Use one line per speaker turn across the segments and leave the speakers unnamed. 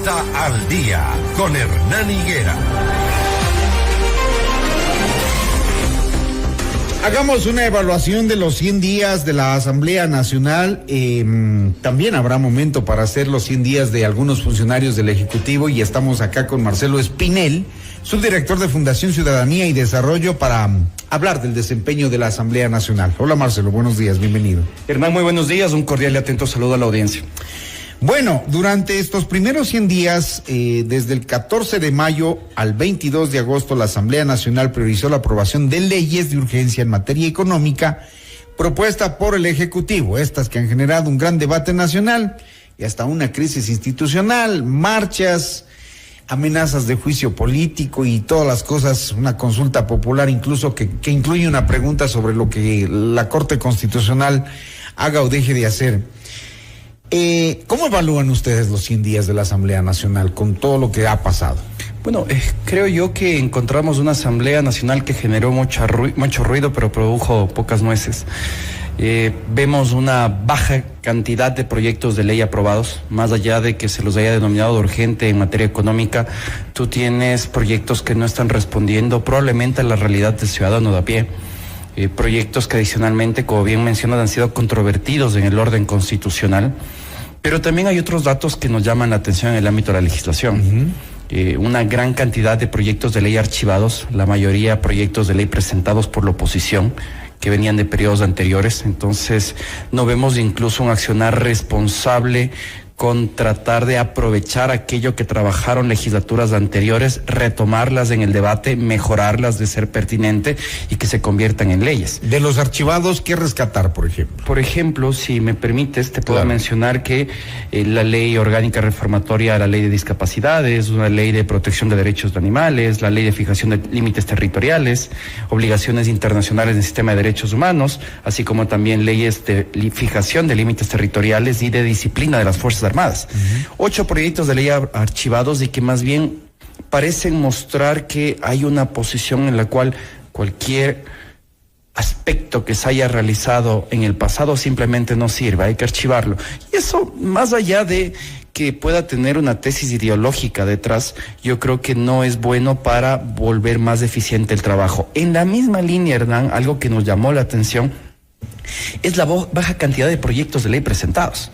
Pauta al Día con Hernán Higuera.
Hagamos una evaluación de los 100 días de la Asamblea Nacional. También habrá momento para hacer los 100 días de algunos funcionarios del Ejecutivo y estamos acá con Marcelo Espinel, subdirector de Fundación Ciudadanía y Desarrollo, para hablar del desempeño de la Asamblea Nacional. Hola Marcelo, buenos días, bienvenido.
Hernán, muy buenos días, un cordial y atento saludo a la audiencia.
Bueno, durante estos primeros 100 días, desde el 14 de mayo al 22 de agosto, la Asamblea Nacional priorizó la aprobación de leyes de urgencia en materia económica propuesta por el Ejecutivo, estas que han generado un gran debate nacional y hasta una crisis institucional, marchas, amenazas de juicio político y todas las cosas, una consulta popular incluso que incluye una pregunta sobre lo que la Corte Constitucional haga o deje de hacer. ¿Cómo evalúan ustedes los 100 días de la Asamblea Nacional con todo lo que ha pasado?
Bueno, creo yo que encontramos una Asamblea Nacional que generó mucho ruido, pero produjo pocas nueces. Vemos una baja cantidad de proyectos de ley aprobados, más allá de que se los haya denominado de urgente en materia económica. Tú tienes proyectos que no están respondiendo probablemente a la realidad del ciudadano de a pie. Proyectos que adicionalmente, como bien mencionas, han sido controvertidos en el orden constitucional, pero también hay otros datos que nos llaman la atención en el ámbito de la legislación. Una gran cantidad de proyectos de ley archivados, la mayoría proyectos de ley presentados por la oposición, que venían de periodos anteriores. Entonces, no vemos incluso un accionar responsable con tratar de aprovechar aquello que trabajaron legislaturas anteriores, retomarlas en el debate, mejorarlas de ser pertinente y que se conviertan en leyes.
De los archivados, ¿qué rescatar, por ejemplo?
Por ejemplo, si me permites, te puedo mencionar que la ley orgánica reformatoria a la ley de discapacidades, una ley de protección de derechos de animales, la ley de fijación de límites territoriales, obligaciones internacionales del sistema de derechos humanos, así como también leyes de fijación de límites territoriales y de disciplina de las Fuerzas Armadas. 8 proyectos de ley archivados y que más bien parecen mostrar que hay una posición en la cual cualquier aspecto que se haya realizado en el pasado simplemente no sirve, hay que archivarlo. Y eso, más allá de que pueda tener una tesis ideológica detrás, yo creo que no es bueno para volver más eficiente el trabajo. En la misma línea, Hernán, algo que nos llamó la atención es la baja cantidad de proyectos de ley presentados.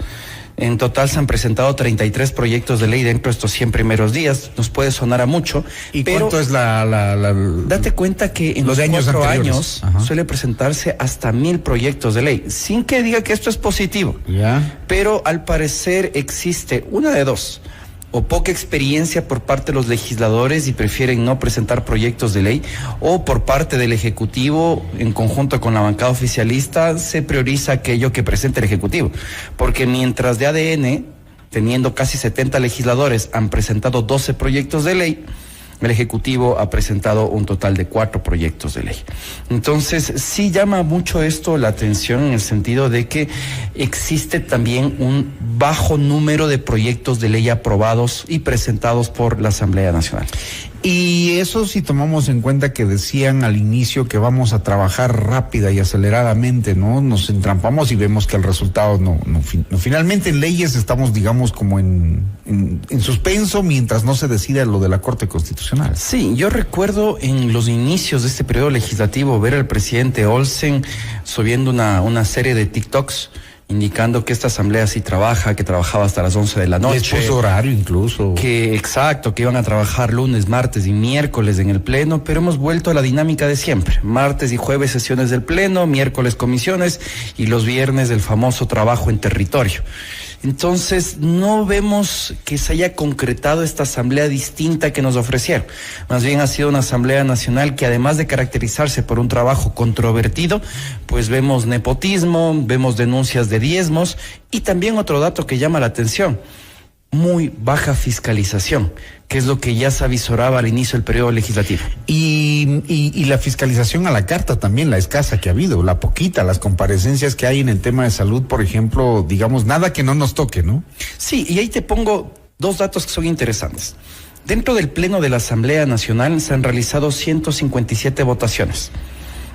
En total se han presentado 33 proyectos de ley dentro de estos 100 primeros días. Nos puede sonar a mucho.
¿Y
pero
cuánto es
date cuenta que en los 4 años suele presentarse hasta 1000 proyectos de ley, sin que diga que esto es positivo. Pero al parecer existe una de dos: o poca experiencia por parte de los legisladores y prefieren no presentar proyectos de ley, o por parte del Ejecutivo, en conjunto con la bancada oficialista, se prioriza aquello que presenta el Ejecutivo. Porque mientras de ADN, teniendo casi 70 legisladores, han presentado 12 proyectos de ley, el Ejecutivo ha presentado un total de 4 proyectos de ley. Entonces, sí llama mucho esto la atención en el sentido de que existe también un bajo número de proyectos de ley aprobados y presentados por la Asamblea Nacional.
Y eso si tomamos en cuenta que decían al inicio que vamos a trabajar rápida y aceleradamente, ¿no? Nos entrampamos y vemos que el resultado no finalmente en leyes estamos, digamos, como en suspenso mientras no se decida lo de la Corte Constitucional.
Sí, yo recuerdo en los inicios de este periodo legislativo ver al presidente Olsen subiendo una serie de TikToks indicando que esta asamblea sí trabaja, que trabajaba hasta las 11 de la noche.
Les puso horario incluso.
Que iban a trabajar lunes, martes y miércoles en el pleno, pero hemos vuelto a la dinámica de siempre. Martes y jueves sesiones del pleno, miércoles comisiones y los viernes el famoso trabajo en territorio. Entonces, no vemos que se haya concretado esta asamblea distinta que nos ofrecieron. Más bien ha sido una asamblea nacional que, además de caracterizarse por un trabajo controvertido, pues vemos nepotismo, vemos denuncias de diezmos y también otro dato que llama la atención: muy baja fiscalización, que es lo que ya se avisoraba al inicio del periodo legislativo.
Y la fiscalización a la carta también, la escasa que ha habido, la poquita, las comparecencias que hay en el tema de salud, por ejemplo, digamos, nada que no nos toque, ¿no?
Sí, y ahí te pongo 2 datos que son interesantes. Dentro del Pleno de la Asamblea Nacional se han realizado 157 votaciones.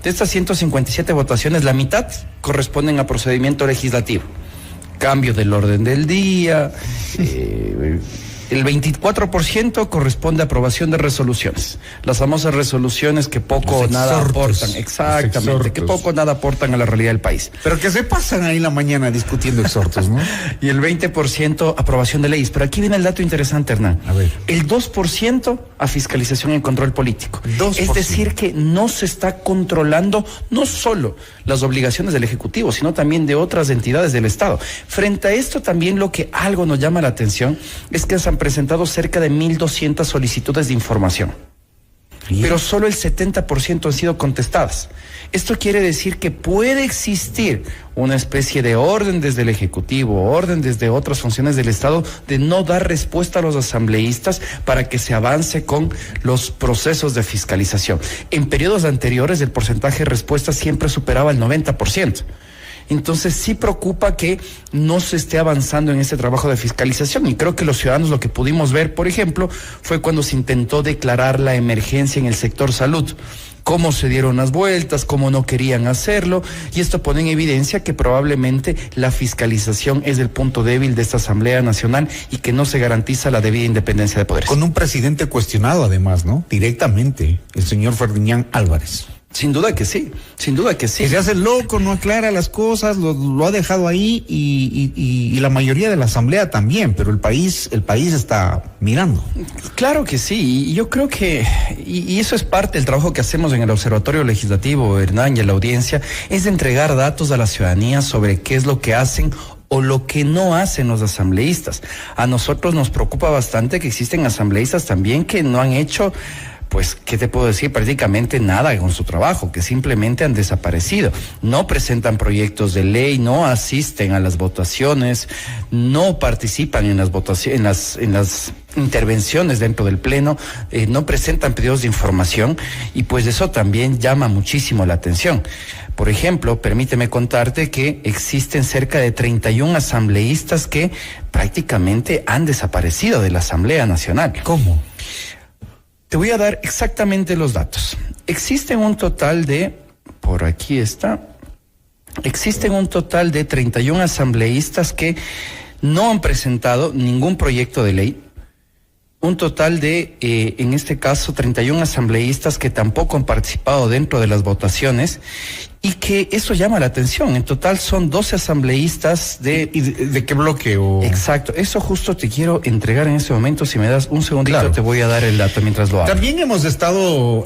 De estas 157 votaciones, la mitad corresponden a procedimiento legislativo. Cambio del orden del día, El 24% corresponde a aprobación de resoluciones, las famosas resoluciones que poco o nada aportan, exactamente, que poco o nada aportan a la realidad del país.
Pero que se pasan ahí en la mañana discutiendo exhortos, ¿no?
Y el 20% aprobación de leyes. Pero aquí viene el dato interesante, Hernán.
A ver.
El 2% a fiscalización y control político.
2%.
Es decir, que no se está controlando no solo las obligaciones del Ejecutivo, sino también de otras entidades del Estado. Frente a esto, también lo que algo nos llama la atención es que se han presentado cerca de 1.200 solicitudes de información.
Bien.
Pero solo el 70% han sido contestadas. Esto quiere decir que puede existir una especie de orden desde el Ejecutivo, orden desde otras funciones del Estado, de no dar respuesta a los asambleístas para que se avance con los procesos de fiscalización. En periodos anteriores el porcentaje de respuesta siempre superaba el 90%. Entonces sí preocupa que no se esté avanzando en este trabajo de fiscalización, y creo que los ciudadanos lo que pudimos ver, por ejemplo, fue cuando se intentó declarar la emergencia en el sector salud, cómo se dieron las vueltas, cómo no querían hacerlo, y esto pone en evidencia que probablemente la fiscalización es el punto débil de esta Asamblea Nacional y que no se garantiza la debida independencia de poderes.
Con un presidente cuestionado además, ¿no? Directamente, el señor Ferdinand Álvarez.
Sin duda que sí, sin duda que sí.
Que se hace loco, no aclara las cosas, lo ha dejado ahí y la mayoría de la asamblea también, pero el país está mirando.
Claro que sí, y yo creo que, y eso es parte del trabajo que hacemos en el Observatorio Legislativo, Hernán, y a la audiencia, es de entregar datos a la ciudadanía sobre qué es lo que hacen o lo que no hacen los asambleístas. A nosotros nos preocupa bastante que existen asambleístas también que no han hecho, pues, ¿qué te puedo decir? Prácticamente nada con su trabajo, que simplemente han desaparecido. No presentan proyectos de ley, no asisten a las votaciones, no participan en las votaciones, en las intervenciones dentro del Pleno, no presentan pedidos de información, y pues eso también llama muchísimo la atención. Por ejemplo, permíteme contarte que existen cerca de 31 asambleístas que prácticamente han desaparecido de la Asamblea Nacional.
¿Cómo?
Te voy a dar exactamente los datos. Existen un total de, por aquí está, existen un total de 31 asambleístas que no han presentado ningún proyecto de ley. Un total de, en este caso, 31 asambleístas que tampoco han participado dentro de las votaciones, y que eso llama la atención. En total son 12 asambleístas de...
¿Y de qué bloque? O...
Exacto, eso justo te quiero entregar en este momento. Si me das un segundito, claro, te voy a dar el dato mientras lo hago.
También hemos estado,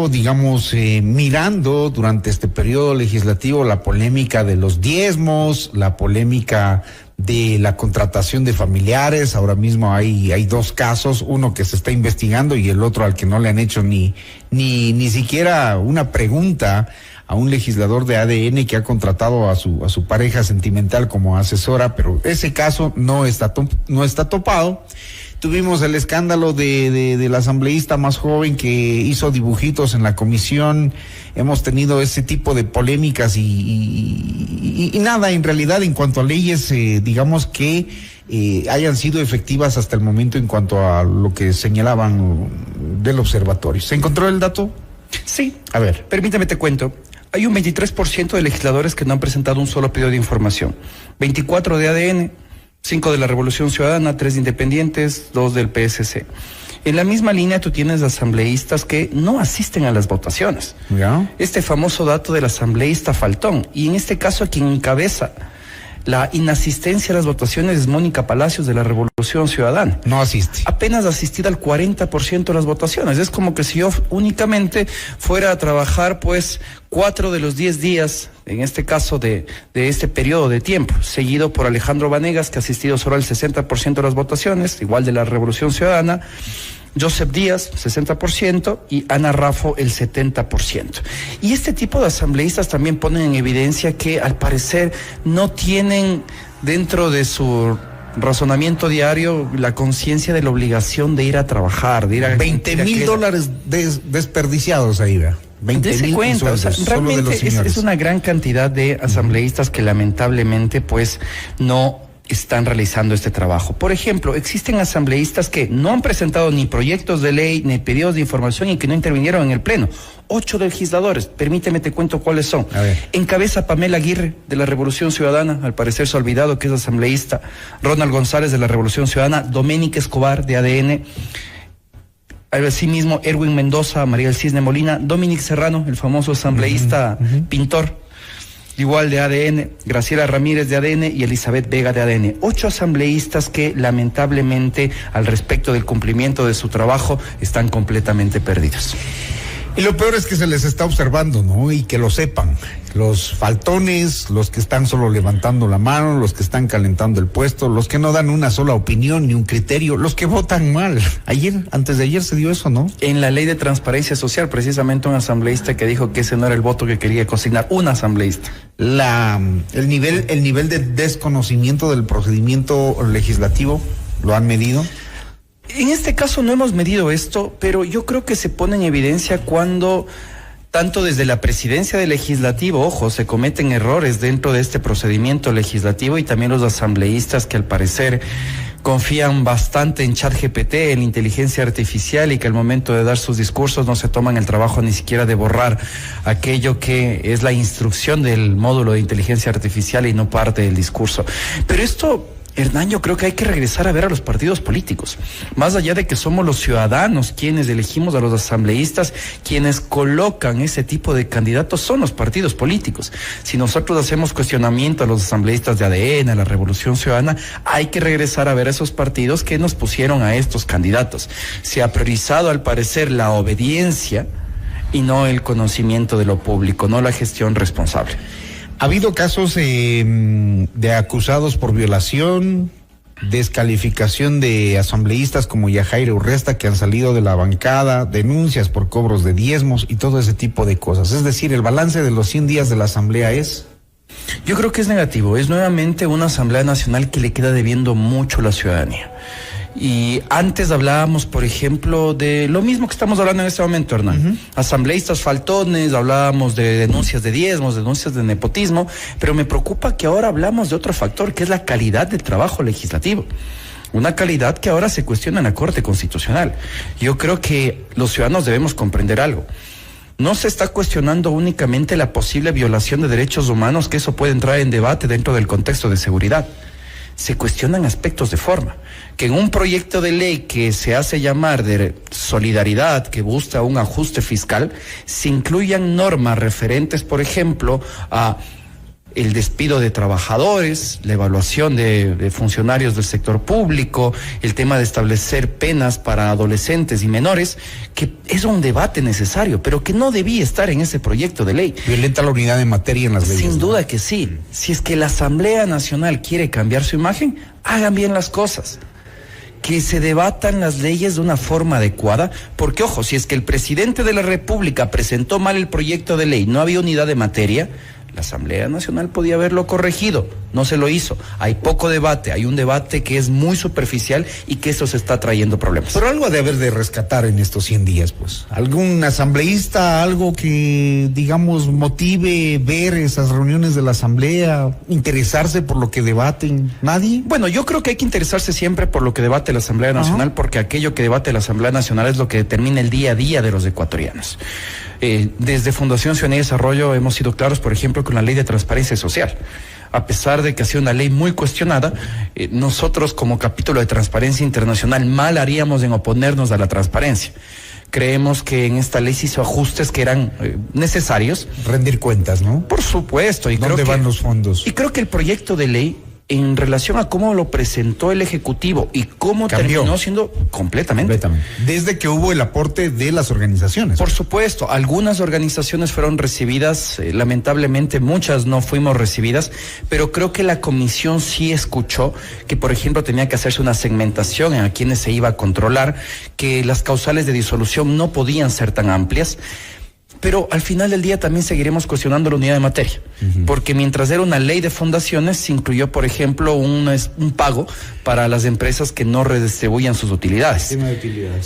digamos, mirando durante este periodo legislativo la polémica de los diezmos, la polémica de la contratación de familiares. Ahora mismo hay dos casos, uno que se está investigando y el otro al que no le han hecho ni siquiera una pregunta a un legislador de ADN que ha contratado a su pareja sentimental como asesora, pero ese caso no está topado. Tuvimos el escándalo de la asambleísta más joven que hizo dibujitos en la comisión. Hemos tenido ese tipo de polémicas y nada, en realidad, en cuanto a leyes, digamos que hayan sido efectivas hasta el momento en cuanto a lo que señalaban del observatorio. ¿Se encontró el dato?
Sí. A ver, permíteme te cuento. Hay un 23% de legisladores que no han presentado un solo pedido de información. 24 de ADN, 5 de la Revolución Ciudadana, 3 de Independientes, 2 del PSC. En la misma línea tú tienes asambleístas que no asisten a las votaciones.
¿Ya?
Este famoso dato del asambleísta faltón, y en este caso a quien encabeza la inasistencia a las votaciones es Mónica Palacios de la Revolución Ciudadana.
No asiste.
Apenas asistida al 40% de las votaciones. Es como que si yo únicamente fuera a trabajar, pues, 4 de los 10 días, en este caso de este periodo de tiempo, seguido por Alejandro Vanegas, que ha asistido solo al 60% de las votaciones, igual de la Revolución Ciudadana, Joseph Díaz, 60%, y Ana Raffo, el 70%. Y este tipo de asambleístas también ponen en evidencia que, al parecer, no tienen dentro de su razonamiento diario la conciencia de la obligación de ir a trabajar, de ir a...
$20,000 desperdiciados ahí, vea.
20,000 cuenta, o sea, realmente es una gran cantidad de asambleístas que lamentablemente pues no están realizando este trabajo. Por ejemplo, existen asambleístas que no han presentado ni proyectos de ley, ni pedidos de información y que no intervinieron en el Pleno. 8 legisladores, permíteme te cuento cuáles son. Encabeza Pamela Aguirre, de la Revolución Ciudadana, al parecer se ha olvidado que es asambleísta. Ronald González, de la Revolución Ciudadana. Doménica Escobar, de ADN. Asimismo, Erwin Mendoza, María del Cisne Molina. Dominic Serrano, el famoso asambleísta pintor, igual de ADN, Graciela Ramírez de ADN y Elizabeth Vega de ADN. 8 asambleístas que lamentablemente al respecto del cumplimiento de su trabajo están completamente perdidos.
Y lo peor es que se les está observando, ¿no? Y que lo sepan. Los faltones, los que están solo levantando la mano, los que están calentando el puesto, los que no dan una sola opinión ni un criterio, los que votan mal. Antes de ayer se dio eso, ¿no?
En la ley de transparencia social, precisamente un asambleísta que dijo que ese no era el voto que quería consignar, un asambleísta.
El nivel de desconocimiento del procedimiento legislativo, ¿lo han medido?
En este caso no hemos medido esto, pero yo creo que se pone en evidencia cuando, tanto desde la presidencia del legislativo, ojo, se cometen errores dentro de este procedimiento legislativo y también los asambleístas que al parecer confían bastante en ChatGPT, en inteligencia artificial y que al momento de dar sus discursos no se toman el trabajo ni siquiera de borrar aquello que es la instrucción del módulo de inteligencia artificial y no parte del discurso. Pero esto, Hernán, yo creo que hay que regresar a ver a los partidos políticos. Más allá de que somos los ciudadanos quienes elegimos a los asambleístas, quienes colocan ese tipo de candidatos son los partidos políticos. Si nosotros hacemos cuestionamiento a los asambleístas de ADN, a la Revolución Ciudadana, hay que regresar a ver a esos partidos que nos pusieron a estos candidatos. Se ha priorizado, al parecer, la obediencia y no el conocimiento de lo público, no la gestión responsable.
Ha habido casos de acusados por violación, descalificación de asambleístas como Yajaira Urresta que han salido de la bancada, denuncias por cobros de diezmos y todo ese tipo de cosas. Es decir, el balance de los 100 días de la asamblea es...
Yo creo que es negativo. Es nuevamente una asamblea nacional que le queda debiendo mucho a la ciudadanía. Y antes hablábamos, por ejemplo, de lo mismo que estamos hablando en este momento, Hernán. Asambleístas faltones, hablábamos de denuncias de diezmos, denuncias de nepotismo, pero me preocupa que ahora hablamos de otro factor, que es la calidad del trabajo legislativo. Una calidad que ahora se cuestiona en la Corte Constitucional. Yo creo que los ciudadanos debemos comprender algo. No se está cuestionando únicamente la posible violación de derechos humanos, que eso puede entrar en debate dentro del contexto de seguridad. Se cuestionan aspectos de forma, que en un proyecto de ley que se hace llamar de solidaridad, que busca un ajuste fiscal, se incluyan normas referentes, por ejemplo, a el despido de trabajadores, la evaluación de funcionarios del sector público, el tema de establecer penas para adolescentes y menores, que es un debate necesario, pero que no debía estar en ese proyecto de ley.
Violenta la unidad de materia en las leyes.
Sin duda que sí. Si es que la Asamblea Nacional quiere cambiar su imagen, hagan bien las cosas. Que se debatan las leyes de una forma adecuada, porque ojo, si es que el presidente de la República presentó mal el proyecto de ley, no había unidad de materia, la Asamblea Nacional podía haberlo corregido, no se lo hizo. Hay poco debate, hay un debate que es muy superficial y que eso se está trayendo problemas.
Pero algo ha de haber de rescatar en estos 100 días, pues. ¿Algún asambleísta, algo que, digamos, motive ver esas reuniones de la Asamblea, interesarse por lo que debaten? ¿Nadie?
Bueno, yo creo que hay que interesarse siempre por lo que debate la Asamblea Nacional, porque aquello que debate la Asamblea Nacional es lo que determina el día a día de los ecuatorianos. Desde Fundación Ciudadanía y Desarrollo hemos sido claros, por ejemplo, con la ley de transparencia social. A pesar de que ha sido una ley muy cuestionada, nosotros como capítulo de Transparencia Internacional mal haríamos en oponernos a la transparencia. Creemos que en esta ley se hizo ajustes que eran necesarios.
Rendir cuentas, ¿no?
Por supuesto. Y
¿dónde van los fondos?
Y creo que el proyecto de ley, en relación a cómo lo presentó el Ejecutivo y cómo terminó siendo completamente.
Desde que hubo el aporte de las organizaciones.
Por supuesto, algunas organizaciones fueron recibidas, lamentablemente muchas no fuimos recibidas, pero creo que la comisión sí escuchó que, por ejemplo, tenía que hacerse una segmentación en a quienes se iba a controlar, que las causales de disolución no podían ser tan amplias. Pero al final del día también seguiremos cuestionando la unidad de materia, porque mientras era una ley de fundaciones, se incluyó, por ejemplo, un pago para las empresas que no redistribuyan sus utilidades.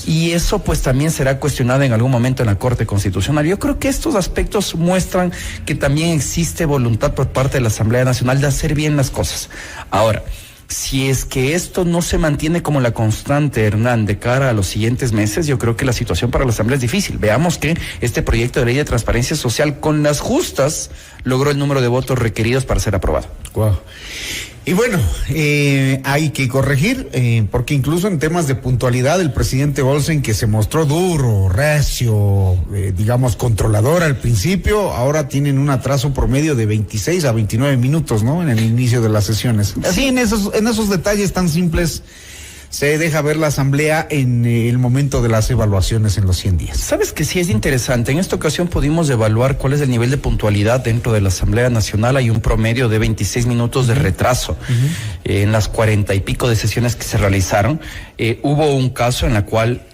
Y eso pues también será cuestionado en algún momento en la Corte Constitucional. Yo creo que estos aspectos muestran que también existe voluntad por parte de la Asamblea Nacional de hacer bien las cosas. Ahora, Si es que esto no se mantiene como la constante, Hernán, de cara a los siguientes meses, yo creo que la situación para la Asamblea es difícil. Veamos que este proyecto de ley de transparencia social, con las justas, logró el número de votos requeridos para ser aprobado.
Wow. Y bueno, hay que corregir, porque incluso en temas de puntualidad, el presidente Olsen, que se mostró duro, recio, digamos, controlador al principio, ahora tienen un atraso promedio de 26 a 29 minutos, ¿no? En el inicio de las sesiones. Así, en esos detalles tan simples, se deja ver la Asamblea en el momento de las evaluaciones en los 100 días.
Sabes que sí es interesante. En esta ocasión pudimos evaluar cuál es el nivel de puntualidad dentro de la Asamblea Nacional. Hay un promedio de 26 minutos de retraso en las 40 y pico de sesiones que se realizaron. Hubo un caso en la cual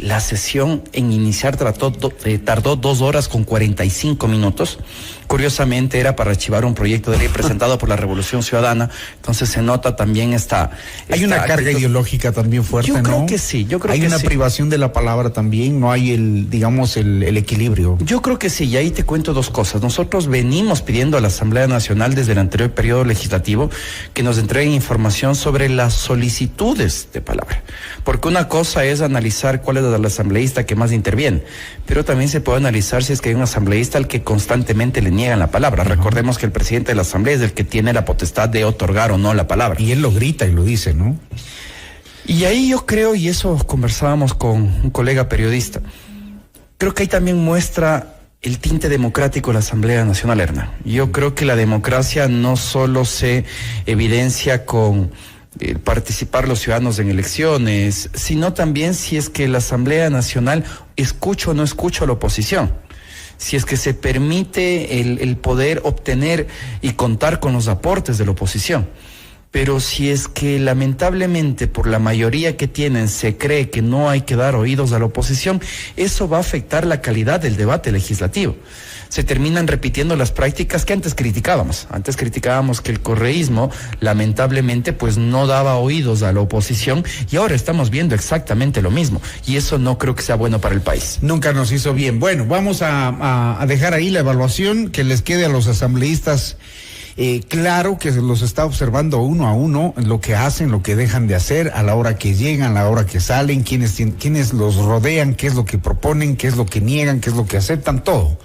la sesión en iniciar tardó 2 horas con 45 minutos. Curiosamente era para archivar un proyecto de ley presentado por la Revolución Ciudadana, entonces se nota también
hay una carga ideológica también fuerte, ¿no?
Yo creo que sí,
hay una privación de la palabra también, no hay el equilibrio.
Yo creo que sí, y ahí te cuento 2 cosas. Nosotros venimos pidiendo a la Asamblea Nacional desde el anterior periodo legislativo que nos entreguen información sobre las solicitudes de palabra, porque una cosa es analizar cuál es el asambleísta que más interviene, pero también se puede analizar si es que hay un asambleísta al que constantemente le niegan la palabra. Recordemos que el presidente de la Asamblea es el que tiene la potestad de otorgar o no la palabra.
Y él lo grita y lo dice, ¿no?
Y ahí yo creo, y eso conversábamos con un colega periodista, creo que ahí también muestra el tinte democrático de la Asamblea Nacional, Hernán. Yo creo que la democracia no solo se evidencia con participar los ciudadanos en elecciones, sino también si es que la Asamblea Nacional escucha o no escucha a la oposición. Si es que se permite el poder obtener y contar con los aportes de la oposición. Pero si es que lamentablemente por la mayoría que tienen se cree que no hay que dar oídos a la oposición, eso va a afectar la calidad del debate legislativo. Se terminan repitiendo las prácticas que antes criticábamos. Antes criticábamos que el correísmo lamentablemente pues no daba oídos a la oposición, y ahora estamos viendo exactamente lo mismo, y eso no creo que sea bueno para el país.
Nunca nos hizo bien. Bueno, vamos a dejar ahí la evaluación, que les quede a los asambleístas claro que los está observando uno a uno, lo que hacen, lo que dejan de hacer, a la hora que llegan, a la hora que salen, quiénes los rodean, qué es lo que proponen, qué es lo que niegan, qué es lo que aceptan, todo,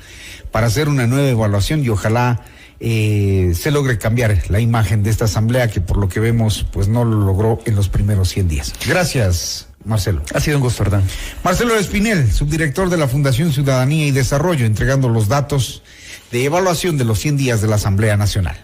para hacer una nueva evaluación, y ojalá se logre cambiar la imagen de esta asamblea, que por lo que vemos pues no lo logró en los primeros 100 días. Gracias, Marcelo.
Ha sido un gusto, Hernán.
Marcelo Espinel, subdirector de la Fundación Ciudadanía y Desarrollo, entregando los datos de evaluación de los 100 días de la Asamblea Nacional.